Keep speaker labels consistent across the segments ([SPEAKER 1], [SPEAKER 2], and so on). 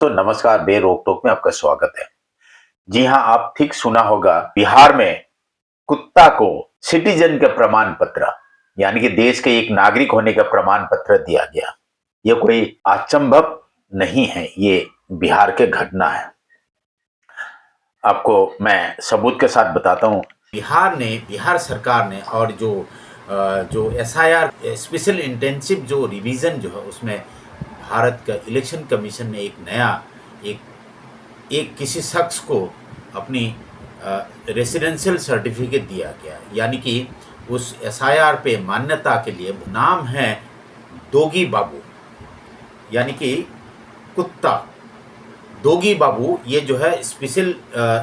[SPEAKER 1] तो नमस्कार, बे रोक टोक में आपका स्वागत है। जी हाँ, आप ठीक सुना होगा। बिहार में कुत्ता को सिटीजन का प्रमाण पत्र यानी कि देश के एक नागरिक होने का प्रमाण पत्र दिया गया। यह कोई अचंभव नहीं है, ये बिहार के घटना है। आपको मैं सबूत के साथ बताता हूँ।
[SPEAKER 2] बिहार सरकार ने और जो एसआईआर स्पेशल इंटेंसिव जो रिवीजन जो है उसमें भारत का इलेक्शन कमीशन ने एक नया एक एक किसी शख्स को अपनी रेसिडेंशियल सर्टिफिकेट दिया गया, यानी कि उस एसआईआर पे मान्यता के लिए नाम है दोगी बाबू, यानी कि कुत्ता दोगी बाबू। ये जो है स्पेशल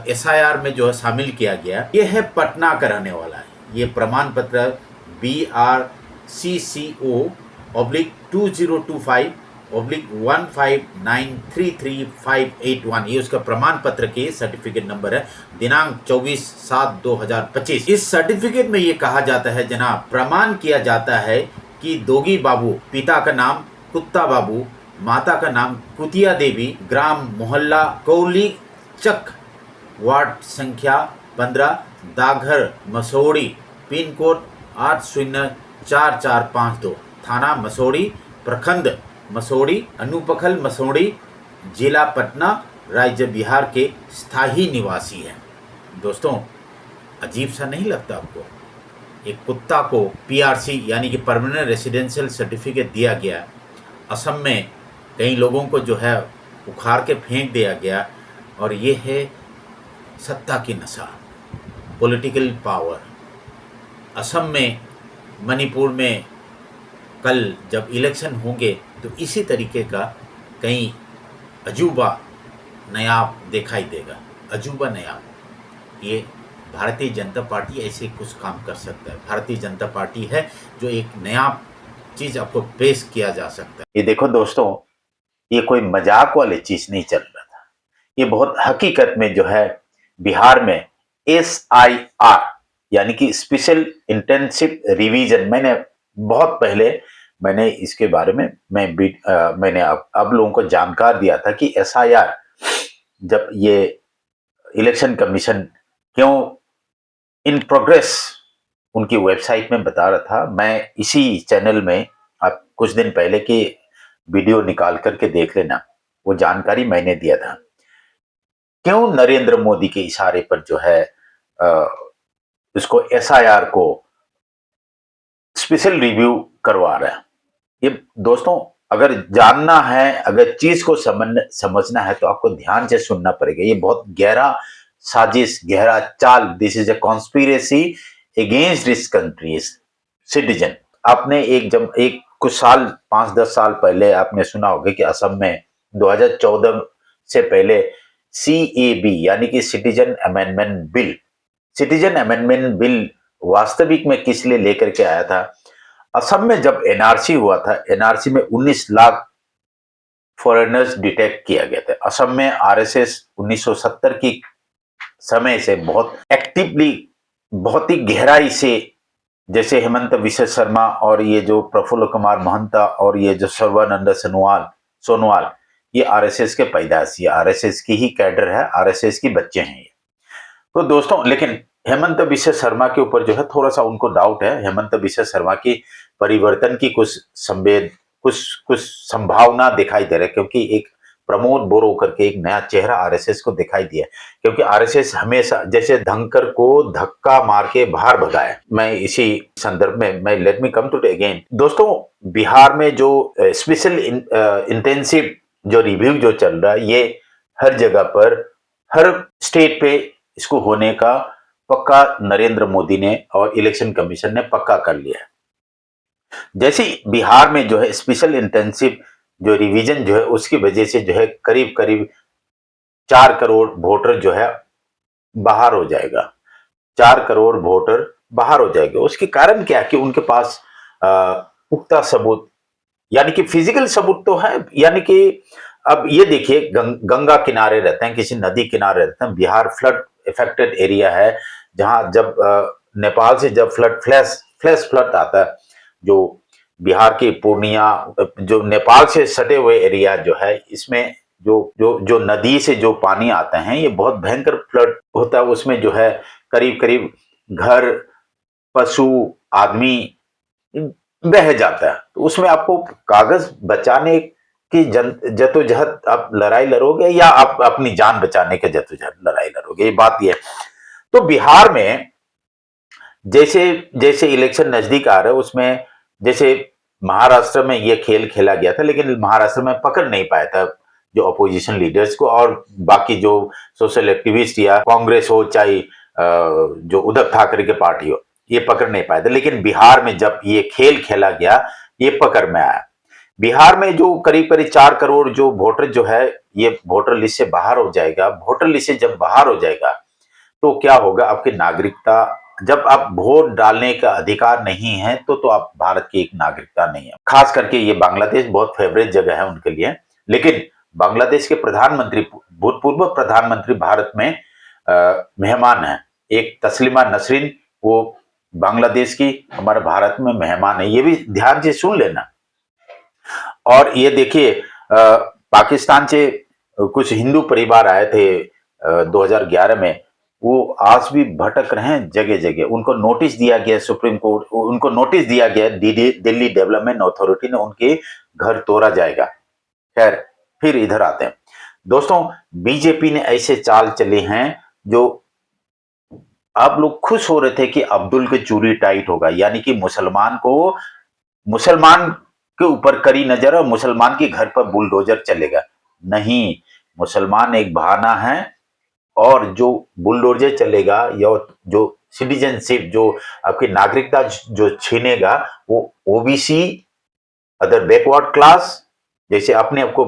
[SPEAKER 2] एसआईआर में जो है शामिल किया गया। ये है पटना का रहने वाला है। ये प्रमाण पत्र BRCCO/2025/159333581, ये उसका प्रमाण पत्र के सर्टिफिकेट नंबर है, दिनांक 24/7/2025। इस सर्टिफिकेट में ये कहा जाता है, जनाब, प्रमाण किया जाता है कि दोगी बाबू, पिता का नाम कुत्ता बाबू, माता का नाम कुतिया देवी, ग्राम मोहल्ला कौली चक, वार्ड संख्या 15, डाकघर मसौड़ी, पिन कोड 804452, थाना मसौड़ी, प्रखंड मसौड़ी, अनुपखल मसौड़ी, जिला पटना, राज्य बिहार के स्थायी निवासी हैं। दोस्तों, अजीब सा नहीं लगता आपको? एक कुत्ता को पीआरसी यानी कि परमानेंट रेसिडेंशियल सर्टिफिकेट दिया गया। असम में कई लोगों को जो है उखाड़ के फेंक दिया गया, और ये है सत्ता की नशा, पॉलिटिकल पावर। असम में, मणिपुर में कल जब इलेक्शन होंगे तो इसी तरीके का कहीं अजूबा नायाब दिखाई देगा। अजूबा नायाब, ये भारतीय जनता पार्टी ऐसे कुछ काम कर सकता है। भारतीय जनता पार्टी है जो एक नया चीज़ आपको पेश किया जा सकता है।
[SPEAKER 1] ये देखो दोस्तों, ये कोई मजाक वाली चीज नहीं चल रहा था। ये बहुत हकीकत में जो है बिहार में SIR यानी कि स्पेशल इंटेंसिव रिवीजन, मैंने बहुत पहले मैंने इसके बारे में मैंने अब लोगों को जानकार दिया था कि SIR, जब ये इलेक्शन कमीशन क्यों इन प्रोग्रेस उनकी वेबसाइट में बता रहा था। मैं इसी चैनल में आप कुछ दिन पहले की वीडियो निकाल करके देख लेना, वो जानकारी मैंने दिया था। क्यों नरेंद्र मोदी के इशारे पर जो है इसको SIR को स्पेशल रिव्यू करवा रहा है। ये दोस्तों, अगर जानना है, अगर चीज को समझना है तो आपको ध्यान से सुनना पड़ेगा। ये बहुत गहरा साजिश, गहरा चाल। This is a conspiracy against this countries citizen. आपने एक कुछ साल, 5-10 साल पहले आपने सुना होगा कि असम में 2014 से पहले CAB यानी कि सिटीजन अमेंडमेंट बिल वास्तविक में किस लिए लेकर के आया था? असम में जब NRC हुआ था, NRC में 19 लाख फॉरेनर्स डिटेक्ट किया गया था। असम में RSS 1970 की समय से बहुत एक्टिवली, बहुत ही गहराई से, जैसे हेमंत विश्व शर्मा और ये जो प्रफुल्ल कुमार महंता और ये जो सर्वानंद सोनोवाल, ये RSS के पैदाश, ये RSS की ही कैडर है, RSS की बच्चे हैं ये। तो दोस्तों, लेकिन हेमंत विश्व शर्मा के ऊपर जो है थोड़ा सा उनको डाउट है। हेमंत विश्व शर्मा की परिवर्तन की कुछ संभावना दिखाई दे रहा है, क्योंकि एक प्रमोद बोरो करके एक नया चेहरा RSS को दिखाई दिया। क्योंकि RSS हमेशा जैसे धनकर को धक्का मार के बाहर भगाया। मैं इसी संदर्भ में मैं let me come to again. दोस्तों, बिहार में जो स्पेशल इंटेंसिव जो रिव्यू जो चल रहा है, ये हर जगह पर, हर स्टेट पे इसको होने का पक्का नरेंद्र मोदी ने और इलेक्शन कमीशन ने पक्का कर लिया है। जैसे बिहार में जो है स्पेशल इंटेंसिव जो रिवीजन जो है, उसकी वजह से जो है करीब करीब 4 करोड़ वोटर जो है बाहर हो जाएगा। 4 करोड़ वोटर बाहर हो जाएगा। उसके कारण क्या है कि उनके पास पुख्ता सबूत, यानी कि फिजिकल सबूत तो है। यानी कि अब ये देखिए, गंगा किनारे रहते हैं, किसी नदी किनारे रहते हैं। बिहार फ्लड इफेक्टेड एरिया है, जहां जब नेपाल से जब फ्लैश फ्लड आता है, जो बिहार के पूर्णिया, जो नेपाल से सटे हुए एरिया जो है, इसमें जो जो जो नदी से जो पानी आते हैं, ये बहुत भयंकर फ्लड होता है। उसमें जो है करीब करीब घर, पशु, आदमी बह जाता है। तो उसमें आपको कागज बचाने की जद्दोजहद, आप लड़ाई लड़ोगे या आप अपनी जान बचाने के जद्दोजहद लड़ाई लड़ोगे, ये बात ये है। तो बिहार में जैसे जैसे इलेक्शन नजदीक आ रहे हैं, उसमें जैसे महाराष्ट्र में ये खेल खेला गया था, लेकिन महाराष्ट्र में पकड़ नहीं पाया था जो अपोजिशन लीडर्स को, और बाकी जो सोशल एक्टिविस्ट या कांग्रेस हो चाहे जो उद्धव ठाकरे की पार्टी हो, ये पकड़ नहीं पाए थे। लेकिन बिहार में जब ये खेल खेला गया, ये पकड़ में आया। बिहार में जो करीब करीब 4 करोड़ जो वोटर जो है, ये वोटर लिस्ट से बाहर हो जाएगा। वोटर लिस्ट से जब बाहर हो जाएगा तो क्या होगा, आपकी नागरिकता, जब आप वोट डालने का अधिकार नहीं है तो आप भारत की एक नागरिकता नहीं है। खास करके ये बांग्लादेश बहुत फेवरेट जगह है उनके लिए। लेकिन बांग्लादेश के प्रधानमंत्री, भूतपूर्व प्रधानमंत्री भारत में मेहमान है। एक तस्लीमा नसरीन, वो बांग्लादेश की हमारे भारत में मेहमान है, ये भी ध्यान से सुन लेना। और ये देखिए, पाकिस्तान से कुछ हिंदू परिवार आए थे 2011 में, वो आज भी भटक रहे हैं जगह जगह। उनको नोटिस दिया गया, सुप्रीम कोर्ट उनको नोटिस दिया गया, दिल्ली डेवलपमेंट अथॉरिटी ने, उनके घर तोड़ा जाएगा। खैर, फिर इधर आते हैं दोस्तों। बीजेपी ने ऐसे चाल चले हैं जो आप लोग खुश हो रहे थे कि अब्दुल की चूड़ी टाइट होगा, यानी कि मुसलमान के ऊपर कड़ी नजर और मुसलमान के घर पर बुलडोजर चलेगा। नहीं, मुसलमान एक बहाना है, और जो बुलडोजर चलेगा या जो सिटीजनशिप, जो आपकी नागरिकता जो छीनेगा, वो ओबीसी, अदर बैकवर्ड क्लास, जैसे अपने आपको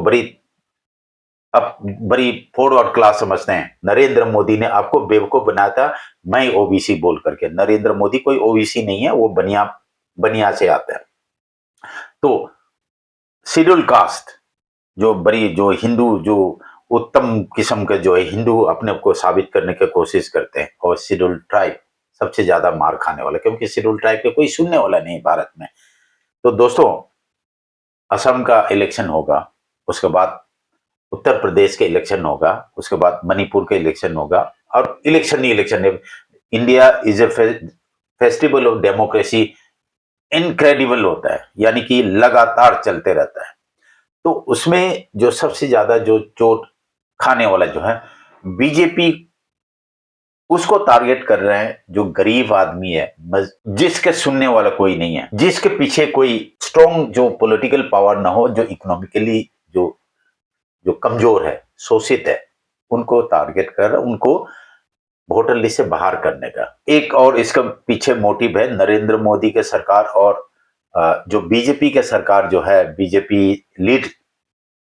[SPEAKER 1] बड़ी फॉरवर्ड क्लास समझते हैं। नरेंद्र मोदी ने आपको बेवकूफ बनाया था, मैं ओबीसी बोल करके। नरेंद्र मोदी कोई ओबीसी नहीं है, वो बनिया से आता है। तो शेड्यूल कास्ट, जो हिंदू, जो उत्तम किस्म के जो है हिंदू अपने को साबित करने की कोशिश करते हैं, और शेड्यूल ट्राइब सबसे ज्यादा मार खाने वाला, क्योंकि शेड्यूल ट्राइब के कोई सुनने वाला नहीं भारत में। तो दोस्तों, असम का इलेक्शन होगा, उसके बाद उत्तर प्रदेश के इलेक्शन होगा, उसके बाद मणिपुर के इलेक्शन होगा, और इलेक्शन ही इलेक्शन है। India is a festival of democracy, incredible होता है, यानी कि लगातार चलते रहता है। तो उसमें जो सबसे ज्यादा जो चोट खाने वाला जो है, बीजेपी उसको टारगेट कर रहे हैं जो गरीब आदमी है, जिसके सुनने वाला कोई नहीं है, जिसके पीछे कोई स्ट्रॉन्ग जो पॉलिटिकल पावर ना हो, जो इकोनॉमिकली जो जो कमजोर है, शोषित है, उनको टारगेट कर, उनको वोटर लिस्ट से बाहर करने का। एक और इसका पीछे मोटिव है नरेंद्र मोदी के सरकार और जो बीजेपी के सरकार जो है, बीजेपी लीड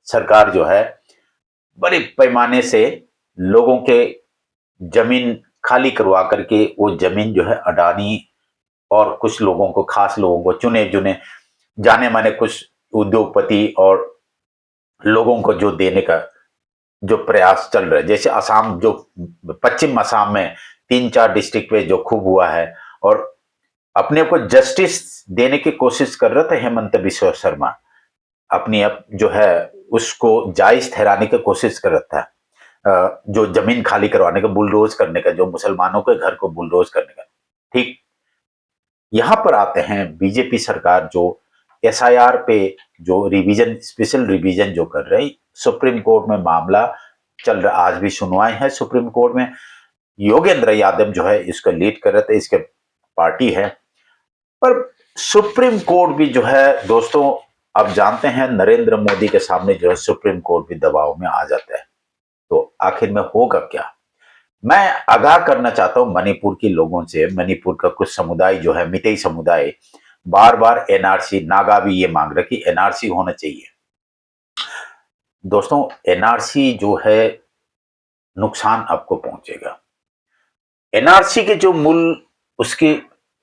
[SPEAKER 1] सरकार जो है, बड़े पैमाने से लोगों के जमीन खाली करवा करके वो जमीन जो है अडानी और कुछ लोगों को, खास लोगों को, चुने चुने जाने माने कुछ उद्योगपति और लोगों को जो देने का जो प्रयास चल रहा है। जैसे असम, जो पश्चिम असम में 3-4 डिस्ट्रिक्ट पे जो खूब हुआ है, और अपने को जस्टिस देने की कोशिश कर रहे थे हेमंत बिश्व शर्मा, अपनी अब जो है उसको जायज ठहराने की कोशिश कर रहा था, जो जमीन खाली करवाने का, बुलडोज करने का, जो मुसलमानों के घर को बुलडोज करने का। ठीक यहां पर आते हैं बीजेपी सरकार, जो एसआईआर पे जो रिवीजन, स्पेशल रिवीजन जो कर रही, सुप्रीम कोर्ट में मामला चल रहा, आज भी सुनवाई है सुप्रीम कोर्ट में। योगेंद्र यादव जो है इसको लीड कर रहे थे, इसके पार्टी है। पर सुप्रीम कोर्ट भी जो है दोस्तों, अब जानते हैं नरेंद्र मोदी के सामने जो है सुप्रीम कोर्ट भी दबाव में आ जाता है। तो आखिर में होगा क्या? मैं आगाह करना चाहता हूं मणिपुर के लोगों से। मणिपुर का कुछ समुदाय जो है, मितेई समुदाय, बार बार एनआरसी, नागा भी ये मांग रहे कि एनआरसी होना चाहिए। दोस्तों, एनआरसी जो है, नुकसान आपको पहुंचेगा। एनआरसी के जो मूल, उसके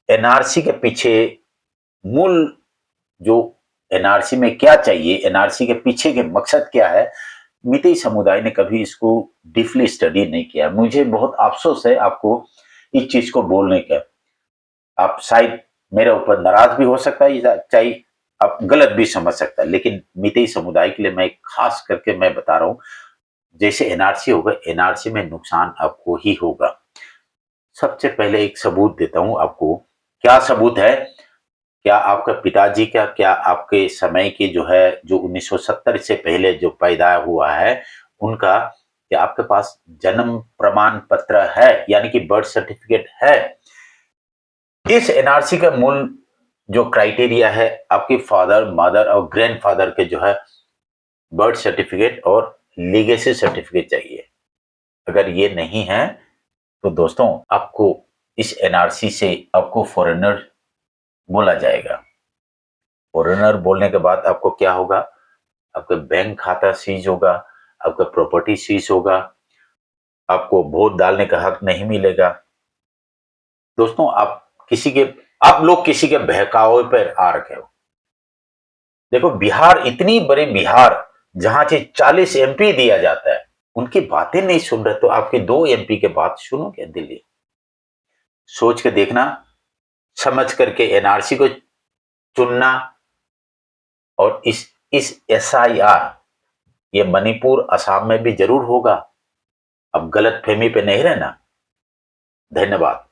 [SPEAKER 1] एनआरसी के पीछे मूल, जो एनआरसी में क्या चाहिए, एनआरसी के पीछे के मकसद क्या है, मितेई समुदाय ने कभी इसको डीपली स्टडी नहीं किया। मुझे बहुत अफसोस है आपको इस चीज को बोलने का। आप शायद मेरे ऊपर नाराज भी हो सकता है, चाहे आप गलत भी समझ सकता है, लेकिन मितेई समुदाय के लिए मैं खास करके मैं बता रहा हूँ, जैसे एनआरसी होगा, एनआरसी में नुकसान आपको ही होगा। सबसे पहले एक सबूत देता हूँ आपको। क्या सबूत है? क्या आपके पिताजी का, क्या आपके समय की जो है, जो 1970 से पहले जो पैदा हुआ है, उनका क्या आपके पास जन्म प्रमाण पत्र है, यानी कि बर्थ सर्टिफिकेट है? इस एनआरसी का मूल जो क्राइटेरिया है, आपके फादर, मदर और ग्रैंडफादर के जो है बर्थ सर्टिफिकेट और लीगेसी सर्टिफिकेट चाहिए। अगर ये नहीं है तो दोस्तों आपको इस एनआरसी से आपको फॉरेनर बोला जाएगा। फॉरेनर बोलने के बाद आपको क्या होगा? आपका बैंक खाता सीज होगा, आपका प्रॉपर्टी सीज होगा, आपको वोट डालने का हक नहीं मिलेगा। दोस्तों आप लोग किसी के बहकावे पर आ रखे हो। देखो, बिहार, इतनी बड़ी बिहार जहां से 40 एमपी दिया जाता है, उनकी बातें नहीं सुन रहे तो आपके 2 एमपी के बात सुनोगे दिल्ली? सोच के देखना, समझ करके एनआरसी को चुनना। और इस एसआईआर, ये मणिपुर, असम में भी जरूर होगा। अब गलत फहमी पे नहीं रहना। धन्यवाद।